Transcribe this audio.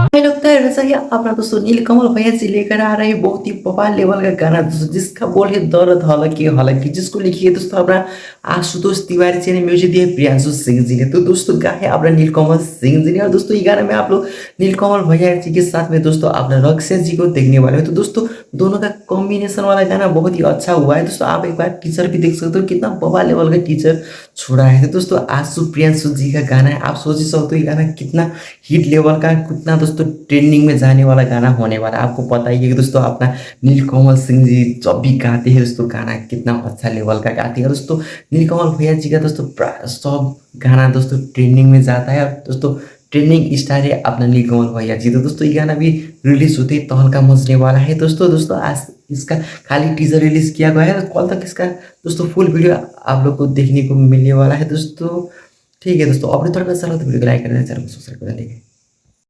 हमें लगता है वैसा ही अपना दोस्तों नीलकमल भैया जी लेकर आ रहे हैं बहुत ही बवाल लेवल का गाना दोस्तों, जिसका बोल है दर्द हालांकि जिसको लिखी है दोस्तों अपना आशुतोष तिवारी जी ने, म्यूजिक दिया है प्रियांशु सिंह जी ने। तो दोस्तों गाया है अपना नीलकमल सिंह जी ने। और दोस्तों ये गाना में आप लोग नीलकमल भैया जी के साथ में दोस्तों अपना रक्षा जी को देखने वाले हो। तो दोस्तों दोनों का कॉम्बिनेशन वाला गाना बहुत ही अच्छा हुआ है दोस्तों। आप एक बार टीचर भी देख सकते हो, कितना बवाल लेवल का टीचर छोड़ा है। तो दोस्तों आशु प्रियांशु जी का गाना है, आप सोच ही सकते हो ये गाना कितना हिट लेवल का, कितना दोस्तों ट्रेंडिंग में जाने वाला गाना होने वाला है। आपको पता ही है कि दोस्तों अपना नीलकमल सिंह जी जब भी गाते हैं दोस्तों गाना कितना अच्छा लेवल का गाते हैं दोस्तों। नीलकमल भैया जी का दोस्तों प्राय सब गाना दोस्तों ट्रेंडिंग में जाता है। और दोस्तों ट्रेंडिंग स्टार है अपना नीलकमल भैया जी। तो दोस्तों ये गाना भी रिलीज होते ही तहलका मचने वाला है दोस्तों आज इसका खाली टीजर रिलीज किया गया है, कल तक इसका दोस्तों फुल वीडियो आप लोग को देखने को मिलने वाला है दोस्तों। ठीक है दोस्तों, अपने थोड़ा सा अच्छा लगा तो वीडियो को लाइक कर देना, चैनल को सब्सक्राइब कर देना।